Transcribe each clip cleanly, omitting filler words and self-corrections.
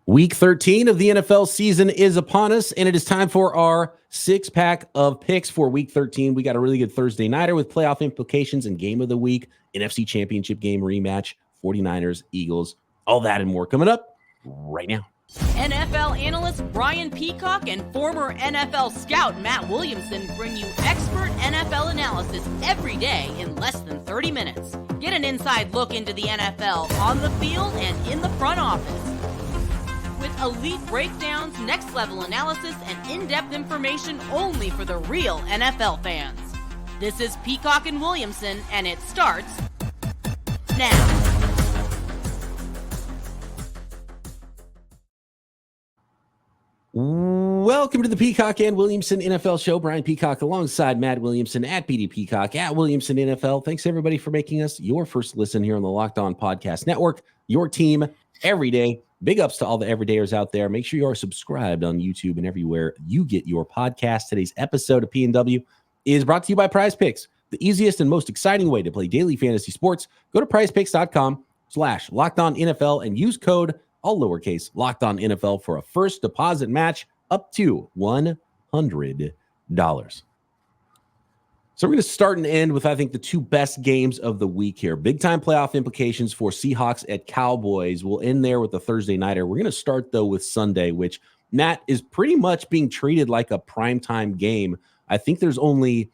Week 13 of the NFL season is upon us, and it is time for our six-pack of picks for Week 13. We got a really good Thursday nighter with playoff implications and game of the week, NFC Championship game rematch, 49ers, Eagles, all that and more coming up right now. NFL analyst Brian Peacock and former NFL scout Matt Williamson bring you expert NFL analysis every day in less than 30 minutes. Get an inside look into the NFL on the field and in the front office. With elite breakdowns, next-level analysis, and in-depth information only for the real NFL fans. This is Peacock and Williamson, and it starts now. Welcome to the Peacock and Williamson NFL Show. Brian Peacock alongside Matt Williamson at BD Peacock at Williamson NFL. Thanks, everybody, for making us your first listen here on the Locked On Podcast Network. Your team every day. Big ups to all the everydayers out there. Make sure you are subscribed on YouTube and everywhere you get your podcast. Today's episode of P&W is brought to you by PrizePicks, the easiest and most exciting way to play daily fantasy sports. Go to prizepicks.com/LockedOnNFL and use code, all lowercase, LockedOnNFL for a first deposit match up to $100. So we're going to start and end with, I think, the two best games of the week here. Big-time playoff implications for Seahawks at Cowboys. We'll end there with the Thursday nighter. We're going to start, though, with Sunday, which, Matt, is pretty much being treated like a primetime game. I think there's only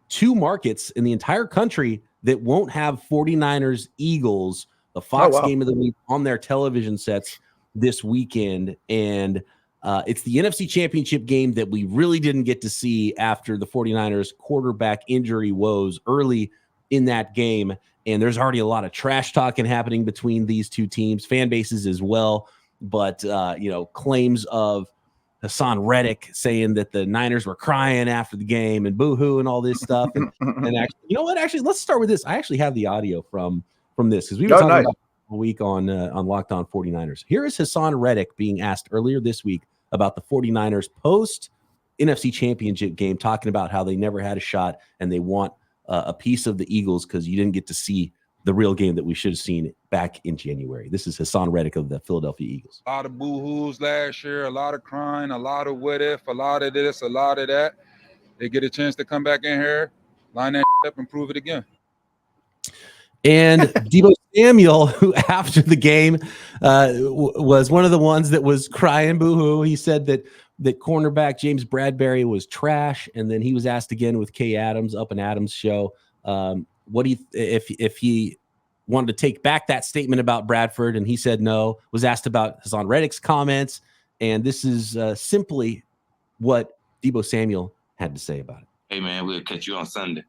two markets in the entire country that won't have 49ers Eagles, the Fox game of the week, on their television sets this weekend. And it's the NFC Championship game that we really didn't get to see after the 49ers quarterback injury woes early in that game. And there's already a lot of trash talking happening between these two teams, fan bases as well. But, claims of Hassan Reddick saying that the Niners were crying after the game and boo-hoo and all this stuff. And actually, you know what? Actually, let's start with this. I actually have the audio from this because we were talking about a week on Locked On 49ers. Here is Hassan Reddick being asked earlier this week about the 49ers post NFC Championship game, talking about how they never had a shot and they want a piece of the Eagles because you didn't get to see the real game that we should have seen back in January. This is Hassan Reddick of the Philadelphia Eagles. A lot of boo-hoos last year, a lot of crying, a lot of what if, a lot of this, a lot of that. They get a chance to come back in here, line that up and prove it again. And Deebo Samuel, who after the game was one of the ones that was crying boo-hoo. He said that cornerback James Bradbury was trash, and then he was asked again with Kay Adams, Up and Adams show, what if he wanted to take back that statement about Bradford, and he said no. Was asked about Hassan Reddick's comments, and this is simply what Deebo Samuel had to say about it. Hey man, we'll catch you on Sunday.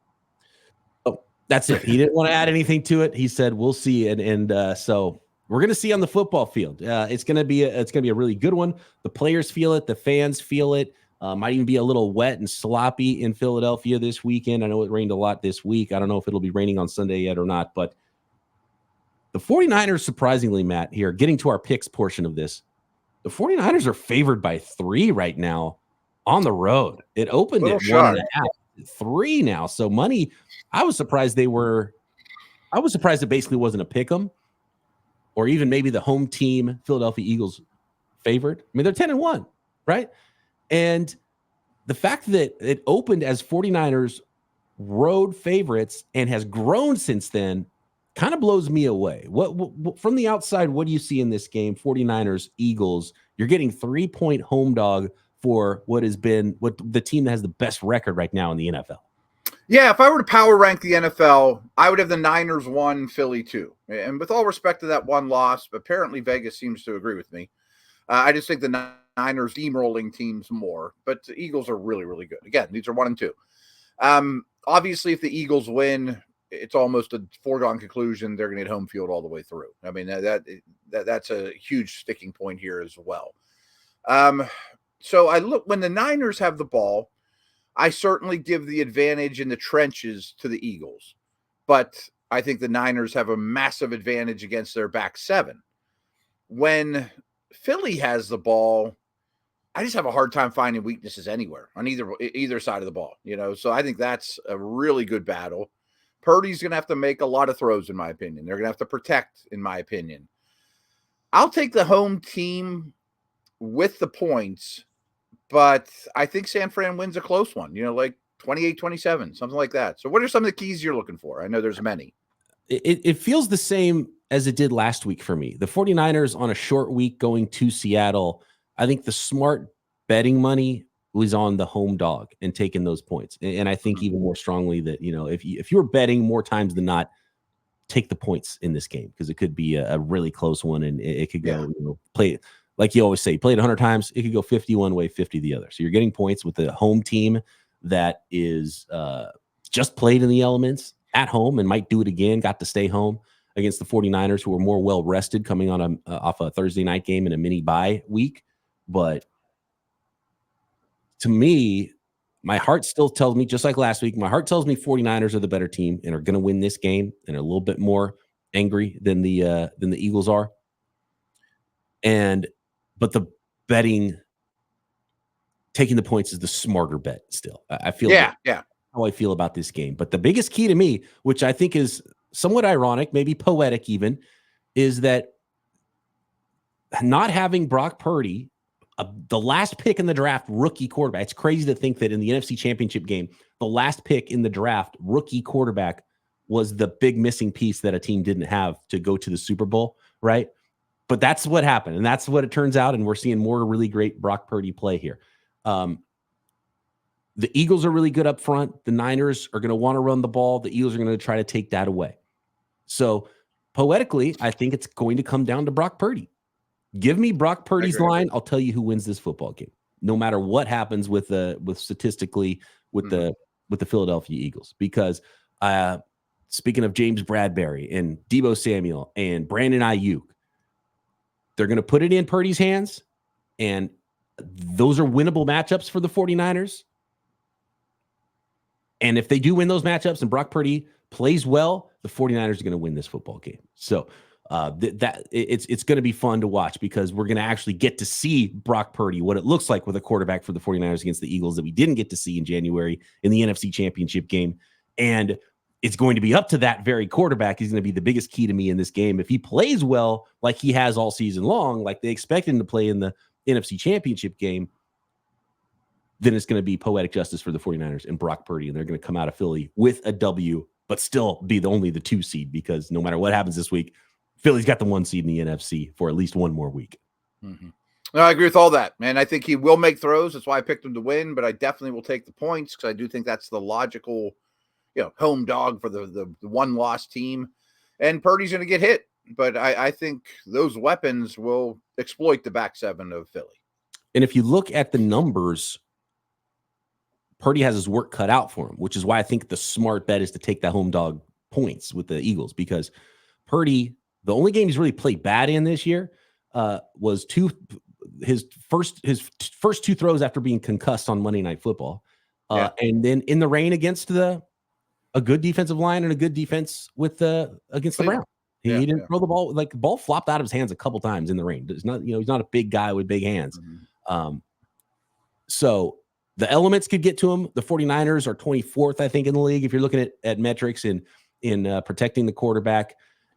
That's it. He didn't want to add anything to it. He said, "We'll see." And so we're going to see on the football field. It's going to be a really good one. The players feel it. The fans feel it. Might even be a little wet and sloppy in Philadelphia this weekend. I know it rained a lot this week. I don't know if it'll be raining on Sunday yet or not. But the 49ers, surprisingly, Matt, here, getting to our picks portion of this, the 49ers are favored by 3 right now on the road. It opened at 1.5. 3 now. So money, I was surprised it basically wasn't a pick 'em, or even maybe the home team Philadelphia Eagles favored. I mean, they're 10-1, right? And the fact that it opened as 49ers road favorites and has grown since then kind of blows me away. What from the outside, what do you see in this game? 49ers Eagles, you're getting 3-point home dog for what the team that has the best record right now in the NFL. Yeah, if I were to power rank the NFL, I would have the Niners 1, Philly 2. And with all respect to that one loss, apparently Vegas seems to agree with me. I just think the Niners steamrolling teams more, but the Eagles are really, really good. Again, these are 1 and 2. Obviously, if the Eagles win, it's almost a foregone conclusion they're going to get home field all the way through. I mean, that's a huge sticking point here as well. So I look, when the Niners have the ball, I certainly give the advantage in the trenches to the Eagles, but I think the Niners have a massive advantage against their back 7. When Philly has the ball, I just have a hard time finding weaknesses anywhere on either side of the ball, so I think that's a really good battle. Purdy's going to have to make a lot of throws, in my opinion. They're going to have to protect, in my opinion. I'll take the home team with the points, but I think San Fran wins a close one, like 28-27, something like that. So what are some of the keys you're looking for? I know there's many. It feels the same as it did last week for me. The 49ers on a short week going to Seattle, I think the smart betting money was on the home dog and taking those points. And I think even more strongly that, if you're betting more times than not, take the points in this game because it could be a really close one and it could go, play like you always say, play it 100 times. It could go 50 one way, 50 the other. So you're getting points with the home team that is just played in the elements at home and might do it again, got to stay home against the 49ers who are more well-rested coming on off a Thursday night game in a mini bye week. But to me, my heart still tells me, just like last week, my heart tells me 49ers are the better team and are going to win this game and are a little bit more angry than the Eagles are. But the betting, taking the points is the smarter bet still. I feel how I feel about this game. But the biggest key to me, which I think is somewhat ironic, maybe poetic even, is that not having Brock Purdy, the last pick in the draft, rookie quarterback. It's crazy to think that in the NFC Championship game, the last pick in the draft, rookie quarterback, was the big missing piece that a team didn't have to go to the Super Bowl, right? But that's what happened, and that's what it turns out, and we're seeing more really great Brock Purdy play here. The Eagles are really good up front. The Niners are going to want to run the ball. The Eagles are going to try to take that away. So poetically, I think it's going to come down to Brock Purdy. Give me Brock Purdy's line. I'll tell you who wins this football game, no matter what happens with statistically with the Philadelphia Eagles. Because speaking of James Bradbury and Deebo Samuel and Brandon Ayuk, they're going to put it in Purdy's hands, and those are winnable matchups for the 49ers. And if they do win those matchups and Brock Purdy plays well, the 49ers are going to win this football game. So it's going to be fun to watch because we're going to actually get to see Brock Purdy, what it looks like with a quarterback for the 49ers against the Eagles that we didn't get to see in January in the NFC Championship game. And it's going to be up to that very quarterback. He's going to be the biggest key to me in this game. If he plays well, like he has all season long, like they expect him to play in the NFC Championship game, then it's going to be poetic justice for the 49ers and Brock Purdy. And they're going to come out of Philly with a W, but still be only the 2 seed because no matter what happens this week, Philly's got the 1 seed in the NFC for at least one more week. Mm-hmm. No, I agree with all that, man. I think he will make throws. That's why I picked him to win, but I definitely will take the points because I do think that's the logical, home dog for the one-loss team. And Purdy's going to get hit, but I think those weapons will exploit the back seven of Philly. And if you look at the numbers, Purdy has his work cut out for him, which is why I think the smart bet is to take that home dog points with the Eagles because Purdy, the only game he's really played bad in this year was his first 2 throws after being concussed on Monday Night Football. And then in the rain against a good defensive line and a good defense against the Browns. He didn't throw the ball, like the ball flopped out of his hands a couple times in the rain. It's not, he's not a big guy with big hands. Mm-hmm. So the elements could get to him. The 49ers are 24th, I think, in the league. If you're looking at metrics in protecting the quarterback,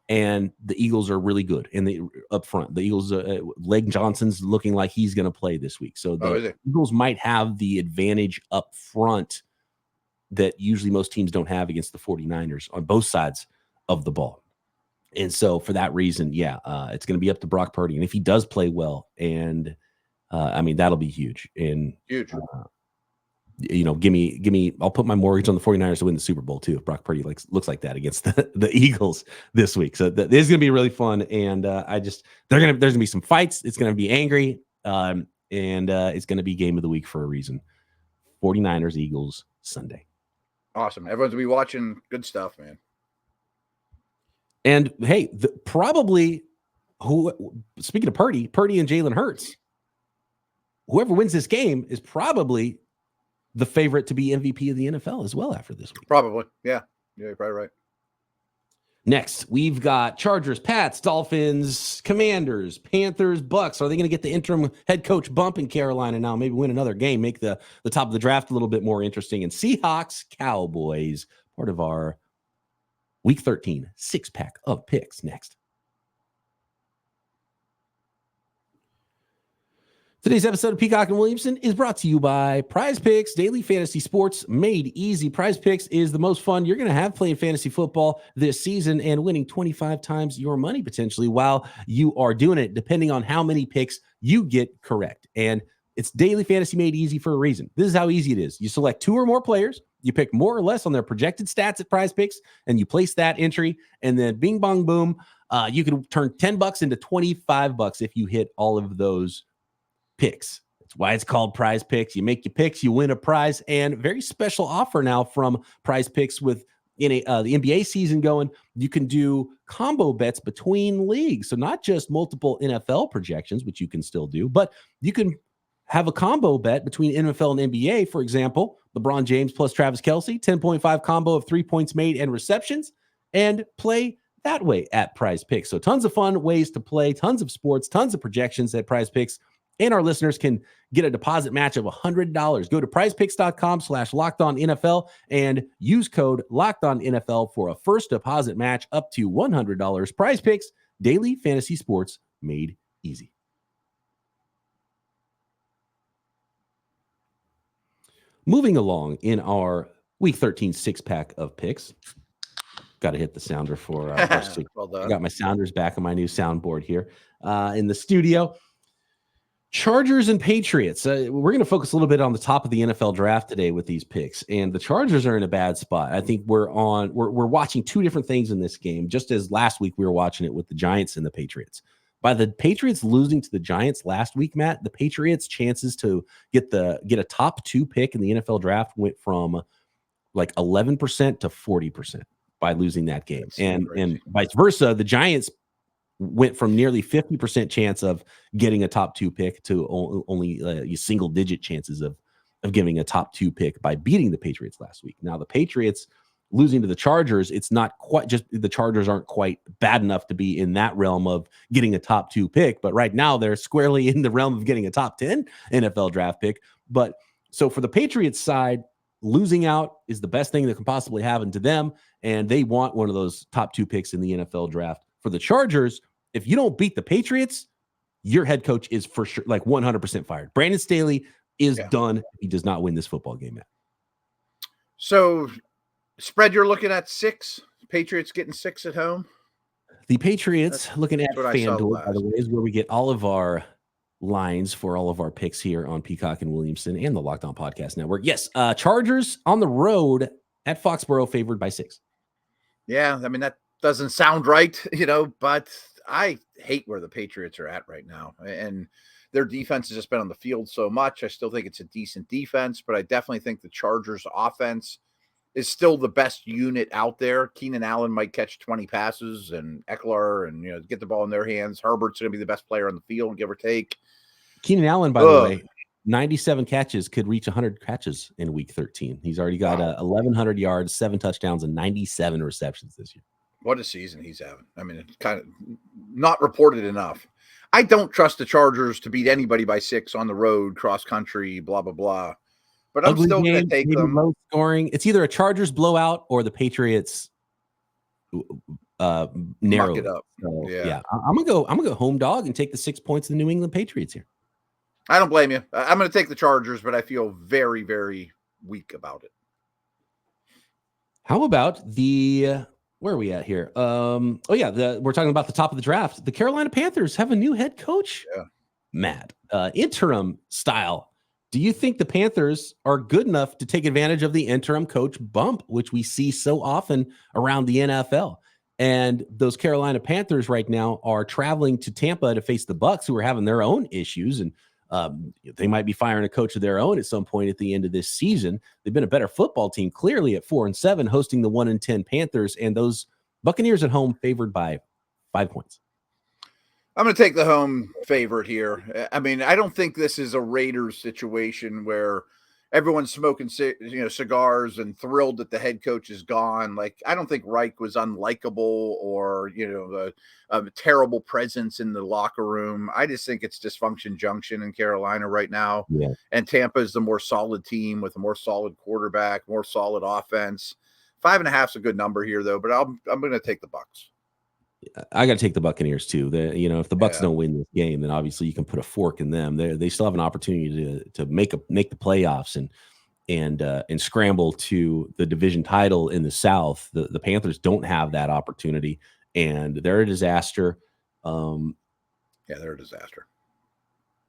and the Eagles are really good up front. The Eagles, Leg Johnson's looking like he's going to play this week. So the Eagles might have the advantage up front that usually most teams don't have against the 49ers on both sides of the ball. And so for that reason, it's going to be up to Brock Purdy. And if he does play well, and that'll be huge. And huge. Give me, I'll put my mortgage on the 49ers to win the Super Bowl too. If Brock Purdy looks like that against the Eagles this week. So this is going to be really fun. And there's going to be some fights. It's going to be angry. And it's going to be game of the week for a reason. 49ers, Eagles, Sunday. Awesome. Everyone's going to be watching good stuff, man. And hey, speaking of Purdy and Jalen Hurts, whoever wins this game is probably the favorite to be MVP of the NFL as well after this week. Probably. Yeah. Yeah, you're probably right. Next, we've got Chargers, Pats, Dolphins, Commanders, Panthers, Bucks. Are they going to get the interim head coach bump in Carolina now? Maybe win another game, make the top of the draft a little bit more interesting. And Seahawks, Cowboys, part of our Week 13 6-pack of picks next. Today's episode of Peacock and Williamson is brought to you by PrizePicks, daily fantasy sports made easy. PrizePicks is the most fun you're going to have playing fantasy football this season and winning 25 times your money potentially while you are doing it, depending on how many picks you get correct. And it's daily fantasy made easy for a reason. This is how easy it is. You select 2 or more players, you pick more or less on their projected stats at PrizePicks, and you place that entry, and then bing, bong, boom, you can turn $10 into $25 if you hit all of those picks. That's why it's called PrizePicks. You make your picks, you win a prize, and very special offer now from PrizePicks with the NBA season going. You can do combo bets between leagues. So not just multiple NFL projections, which you can still do, but you can have a combo bet between NFL and NBA. For example, LeBron James plus Travis Kelce, 10.5 combo of 3 points made and receptions, and play that way at PrizePicks. So tons of fun ways to play, tons of sports, tons of projections at PrizePicks. And our listeners can get a deposit match of $100. Go to prizepicks.com/LockedOnNFL and use code LockedOnNFL for a first deposit match up to $100. PrizePicks, daily fantasy sports made easy. Moving along in our Week 13 six-pack of picks. Got to hit the sounder for our six. Well done. I got my sounders back on my new soundboard here in the studio. Chargers and Patriots. We're going to focus a little bit on the top of the NFL draft today with these picks, and the Chargers are in a bad spot. I think we're watching 2 different things in this game, just as last week we were watching it with the Giants and the Patriots. By the Patriots losing to the Giants last week, Matt, the Patriots' chances to get a top 2 pick in the NFL draft went from like 11% to 40% by losing that game, and vice versa. The Giants went from nearly 50% chance of getting a top 2 pick to only single digit chances of giving a top 2 pick by beating the Patriots last week. Now the Patriots losing to the Chargers, it's not quite just the Chargers aren't quite bad enough to be in that realm of getting a top 2 pick, but right now they're squarely in the realm of getting a top 10 NFL draft pick. But so for the Patriots side, losing out is the best thing that can possibly happen to them, and they want one of those top 2 picks in the NFL draft. For the Chargers, if you don't beat the Patriots, your head coach is for sure like 100% fired. Brandon Staley is done. He does not win this football game, Matt. So spread you're looking at 6. Patriots getting 6 at home. The Patriots looking at FanDuel, by the way, is where we get all of our lines for all of our picks here on Peacock and Williamson and the Locked On Podcast Network. Yes, Chargers on the road at Foxborough favored by 6. Yeah, I mean, that doesn't sound right, but I hate where the Patriots are at right now. And their defense has just been on the field so much. I still think it's a decent defense, but I definitely think the Chargers offense is still the best unit out there. Keenan Allen might catch 20 passes and Eckler and, get the ball in their hands. Herbert's going to be the best player on the field, give or take. Keenan Allen, by the way, 97 catches, could reach 100 catches in Week 13. He's already got 1,100 yards, 7 touchdowns, and 97 receptions this year. What a season he's having. I mean, it's kind of not reported enough. I don't trust the Chargers to beat anybody by 6 on the road, cross country, blah, blah, blah. But I'm still going to take them. Low scoring. It's either a Chargers blowout or the Patriots narrow it up. So, yeah. I'm gonna go home dog and take the 6 points of the New England Patriots here. I don't blame you. I'm going to take the Chargers, but I feel very, very weak about it. How about where are we at here? We're talking about the top of the draft. The Carolina Panthers have a new head coach. Yeah. Matt, interim style. Do you think the Panthers are good enough to take advantage of the interim coach bump, which we see so often around the NFL? And those Carolina Panthers right now are traveling to Tampa to face the Bucs, who are having their own issues, and they might be firing a coach of their own at some point at the end of this season. They've been a better football team, clearly at 4-7, hosting the 1-10 Panthers, and those Buccaneers at home favored by 5 points. I'm going to take the home favorite here. I mean, I don't think this is a Raiders situation where everyone's smoking, cigars and thrilled that the head coach is gone. Like, I don't think Reich was unlikable or, a terrible presence in the locker room. I just think it's dysfunction junction in Carolina right now. Yeah. And Tampa is the more solid team with a more solid quarterback, more solid offense. 5.5 is a good number here, though, but I'm going to take the Bucs. I got to take the Buccaneers too. If the Bucs don't win this game, then obviously you can put a fork in them. They still have an opportunity to make the playoffs and scramble to the division title in the South. The Panthers don't have that opportunity, and they're a disaster. They're a disaster.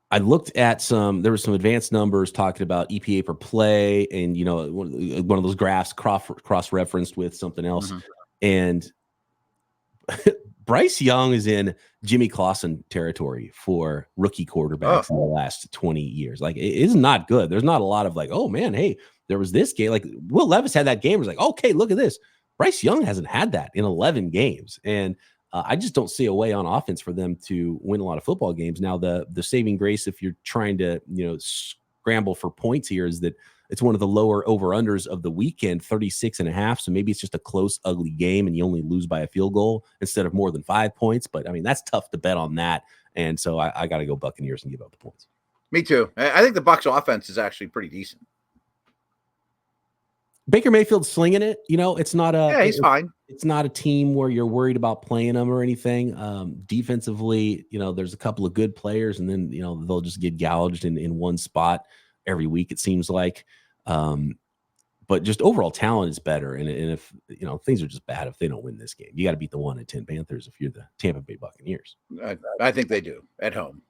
I looked at there were some advanced numbers talking about EPA per play, and one of those graphs cross referenced with something else, and Bryce Young is in Jimmy Clausen territory for rookie quarterbacks in the last 20 years. Like, it is not good. There's not a lot of like, oh man, hey, there was this game. Like, Will Levis had that game. It was like, okay, look at this. Bryce Young hasn't had that in 11 games. And I just don't see a way on offense for them to win a lot of football games. Now, the saving grace, if you're trying to, scramble for points here, is that it's one of the lower over-unders of the weekend, 36.5. So maybe it's just a close, ugly game and you only lose by a field goal instead of more than 5 points. But, I mean, that's tough to bet on that. And so I got to go Buccaneers and give up the points. Me too. I think the Bucs offense is actually pretty decent. Baker Mayfield's slinging it. It's not he's fine. It's not a team where you're worried about playing them or anything. Defensively, there's a couple of good players, and then, they'll just get gouged in one spot every week, it seems like. But just overall talent is better. And if, things are just bad if they don't win this game, you got to beat the 1-10 Panthers if you're the Tampa Bay Buccaneers. I think they do at home.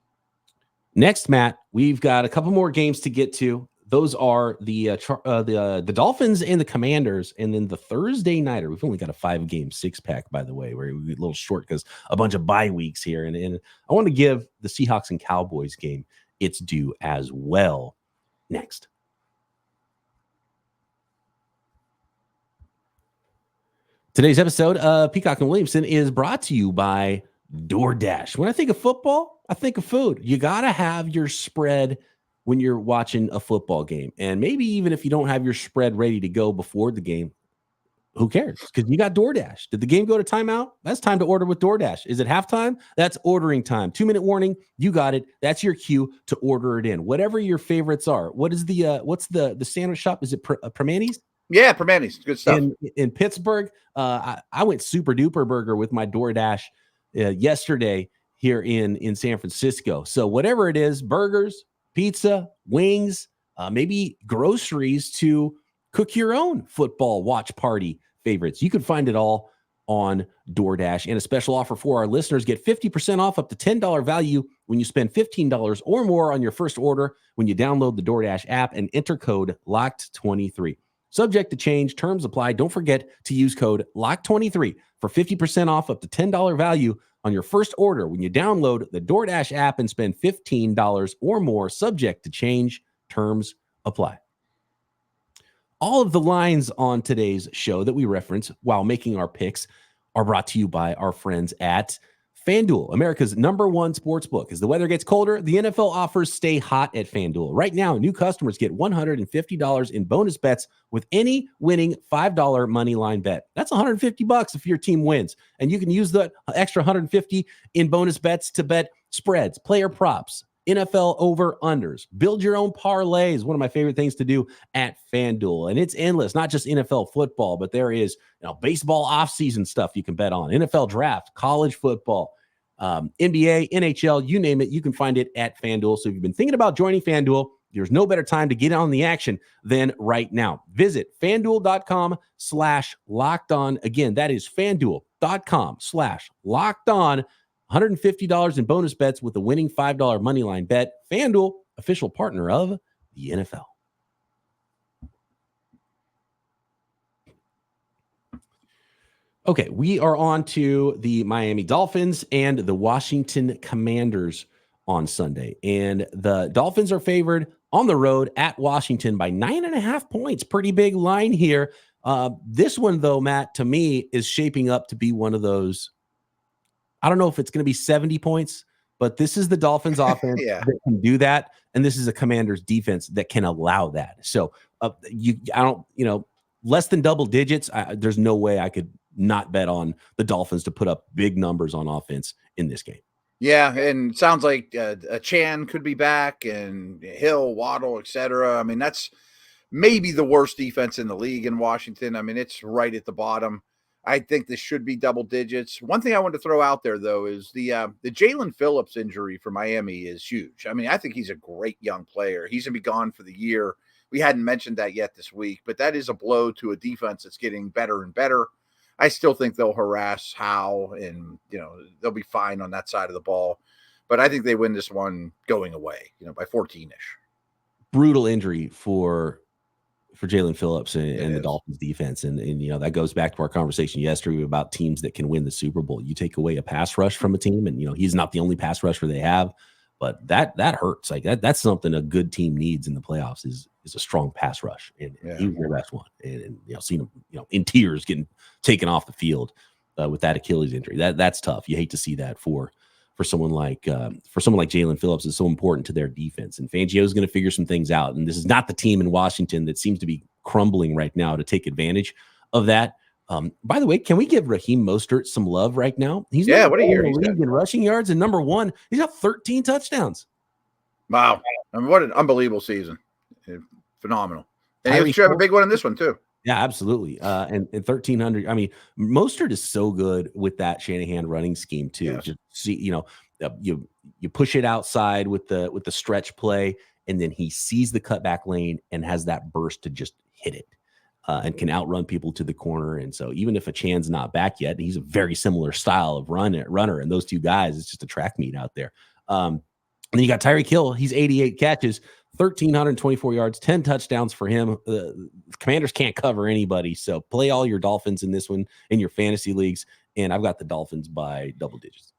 Next, Matt, we've got a couple more games to get to. Those are the Dolphins and the Commanders, and then the Thursday nighter. We've only got a 5-game 6-pack, by the way. We're a little short because a bunch of bye weeks here, and I want to give the Seahawks and Cowboys game its due as well. Next, today's episode of Peacock and Williamson is brought to you by DoorDash. When I think of football, I think of food. You gotta have your spread when you're watching a football game. And maybe even if you don't have your spread ready to go before the game, who cares? Because you got DoorDash. Did the game go to timeout? That's time to order with DoorDash. Is it halftime? That's ordering time. 2-minute warning. You got it. That's your cue to order it in. Whatever your favorites are. What is what's the sandwich shop? Is it Primanti's? Yeah, Primanti's. Good stuff. In Pittsburgh, I went Super Duper Burger with my DoorDash yesterday here in San Francisco. So whatever it is, burgers, pizza, wings, maybe groceries to cook your own football watch party favorites. You can find it all on DoorDash. And a special offer for our listeners, get 50% off up to $10 value when you spend $15 or more on your first order when you download the DoorDash app and enter code LOCKED23. Subject to change, terms apply. Don't forget to use code LOCK23 for 50% off up to $10 value on your first order when you download the DoorDash app and spend $15 or more. Subject to change, terms apply. All of the lines on today's show that we reference while making our picks are brought to you by our friends at FanDuel, America's #1 sports book. As the weather gets colder, the NFL offers stay hot at FanDuel. Right now, new customers get $150 in bonus bets with any winning $5 money line bet. That's $150 if your team wins. And you can use the extra $150 in bonus bets to bet spreads, player props, NFL over-unders. Build your own parlays. One of my favorite things to do at FanDuel. And it's endless, not just NFL football, but there is baseball off-season stuff you can bet on, NFL draft, college football, NBA, NHL, you name it. You can find it at FanDuel. So if you've been thinking about joining FanDuel, there's no better time to get on the action than right now. Visit FanDuel.com/lockedon. Again, that is FanDuel.com/lockedon. $150 in bonus bets with a winning $5 money line bet. FanDuel, official partner of the NFL. Okay, we are on to the Miami Dolphins and the Washington Commanders on Sunday. And the Dolphins are favored on the road at Washington by 9.5 points. Pretty big line here. This one, though, Matt, to me, is shaping up to be one of those. I don't know if it's going to be 70 points, but this is the Dolphins offense that can do that. And this is a Commanders defense that can allow that. So less than double digits. There's no way I could not bet on the Dolphins to put up big numbers on offense in this game. Yeah, and it sounds like Chan could be back, and Hill, Waddle, etc. I mean, that's maybe the worst defense in the league in Washington. I mean, it's right at the bottom. I think this should be double digits. One thing I want to throw out there, though, is the Jalen Phillips injury for Miami is huge. I mean, I think he's a great young player. He's going to be gone for the year. We hadn't mentioned that yet this week, but that is a blow to a defense that's getting better and better. I still think they'll harass Howe, and, they'll be fine on that side of the ball. But I think they win this one going away, by 14-ish. Brutal injury for Jalen Phillips and the Dolphins defense. And that goes back to our conversation yesterday about teams that can win the Super Bowl. You take away a pass rush from a team, and, he's not the only pass rusher they have, but that hurts. Like that's something a good team needs in the playoffs is a strong pass rush. And he was their best one. And seeing him, in tears getting taken off the field with that Achilles injury. That's tough. You hate to see that for someone like Jalen Phillips. Is so important to their defense. And Fangio is going to figure some things out. And this is not the team in Washington that seems to be crumbling right now to take advantage of that. By the way, can we give Raheem Mostert some love right now? He's what a year he's in rushing yards, and number one, he's got 13 touchdowns. Wow. I mean, what an unbelievable season. Phenomenal. And he should have a big one in this one too. Yeah, absolutely. And 1,300. I mean, Mostert is so good with that Shanahan running scheme too. Yes. Just see, you push it outside with the stretch play, and then he sees the cutback lane and has that burst to just hit it, and can outrun people to the corner. And so even if Achan's not back yet, he's a very similar style of runner. And those two guys, it's just a track meet out there. And then you got Tyreek Hill. He's 88 catches. 1,324 yards, 10 touchdowns for him. The Commanders can't cover anybody, so play all your Dolphins in this one in your fantasy leagues, and I've got the Dolphins by double digits.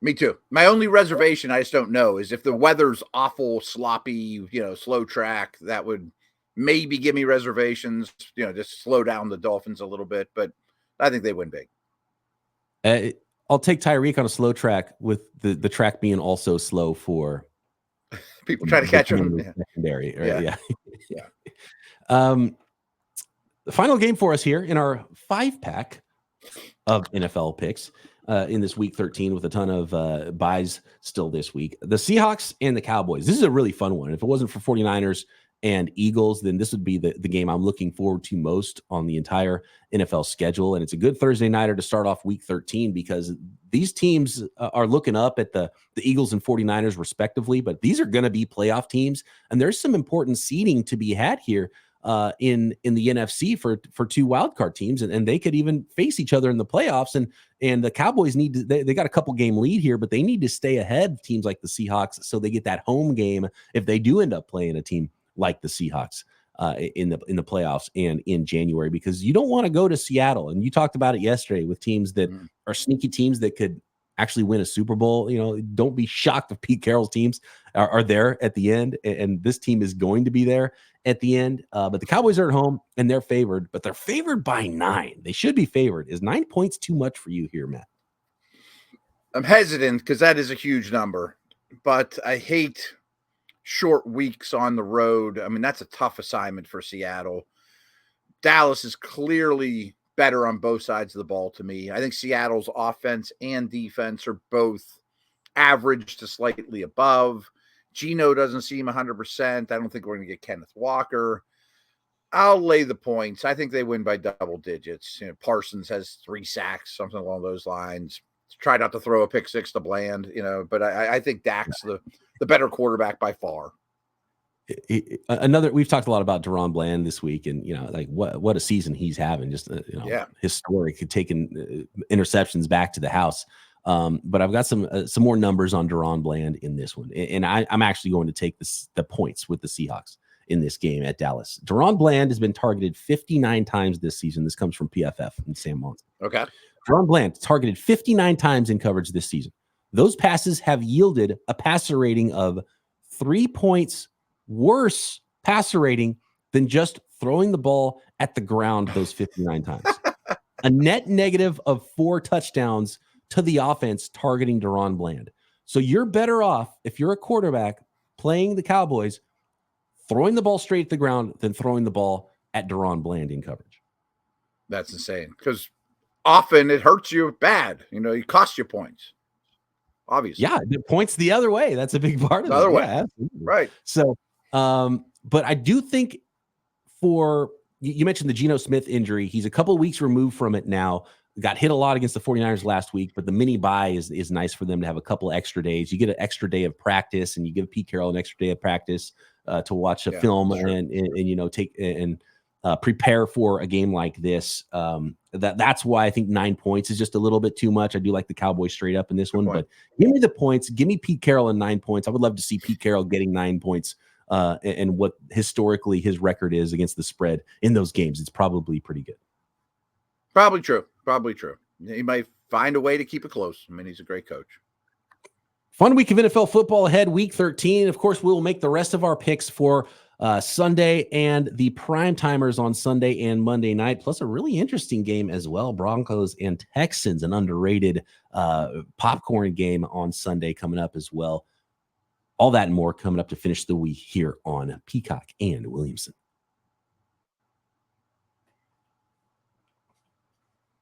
Me too. My only reservation, I just don't know, is if the weather's awful, sloppy, slow track, that would maybe give me reservations, just slow down the Dolphins a little bit, but I think they win big. I'll take Tyreek on a slow track with the track being also slow for people try to catch him. Secondary, right? Yeah. The final game for us here in our 5-pack of NFL picks in this week 13 with a ton of buys still this week. The Seahawks and the Cowboys. This is a really fun one. If it wasn't for 49ers and Eagles, then this would be the game I'm looking forward to most on the entire NFL schedule. And it's a good Thursday nighter to start off week 13 because these teams are looking up at the Eagles and 49ers respectively, but these are going to be playoff teams. And there's some important seeding to be had here in the NFC for two wildcard teams. And they could even face each other in the playoffs. And the Cowboys they got a couple game lead here, but they need to stay ahead of teams like the Seahawks so they get that home game if they do end up playing a team like the Seahawks in the playoffs and in January, because you don't want to go to Seattle. And you talked about it yesterday with teams that are sneaky teams that could actually win a Super Bowl. Don't be shocked if Pete Carroll's teams are there at the end, and this team is going to be there at the end. But the Cowboys are at home and they're favored, but they're favored by 9. They should be favored. Is 9 points too much for you here, Matt? I'm hesitant because that is a huge number, but I hate short weeks on the road. I mean, that's a tough assignment for Seattle. Dallas is clearly better on both sides of the ball to me. I think Seattle's offense and defense are both average to slightly above. Geno doesn't seem 100%. I don't think we're going to get Kenneth Walker. I'll lay the points. I think they win by double digits. Parsons has 3 sacks, something along those lines. Try not to throw a pick 6 to Bland, but I think Dak's the better quarterback by far. We've talked a lot about Deron Bland this week, and like what a season he's having, just historic, taking interceptions back to the house. But I've got some more numbers on Deron Bland in this one, and I'm actually going to take the points with the Seahawks in this game at Dallas. Deron Bland has been targeted 59 times this season. This comes from PFF and Sam Monson. Okay. Deron Bland targeted 59 times in coverage this season. Those passes have yielded a passer rating of 3 points worse passer rating than just throwing the ball at the ground those 59 times. A net negative of 4 touchdowns to the offense targeting Deron Bland. So you're better off, if you're a quarterback playing the Cowboys, throwing the ball straight at the ground than throwing the ball at Deron Bland in coverage. That's insane, because often it hurts you bad. It costs you points. Obviously. Yeah, the points the other way. That's a big part of it. The other way. Yeah, right. So, but I do think you mentioned the Geno Smith injury. He's a couple of weeks removed from it now. got hit a lot against the 49ers last week, but the mini bye is nice for them to have a couple extra days. You get an extra day of practice, and you give Pete Carroll an extra day of practice to watch a film and take and prepare for a game like this. That's why I think 9 points is just a little bit too much. I do like the Cowboys straight up in this one, but give me the points. Give me Pete Carroll and 9 points. I would love to see Pete Carroll getting 9 points and what historically his record is against the spread in those games. It's probably pretty good. Probably true. He might find a way to keep it close. I mean, he's a great coach. Fun week of NFL football ahead, week 13. Of course, we'll make the rest of our picks for Sunday and the prime timers on Sunday and Monday night, plus a really interesting game as well. Broncos and Texans, an underrated popcorn game on Sunday coming up as well. All that and more coming up to finish the week here on Peacock and Williamson.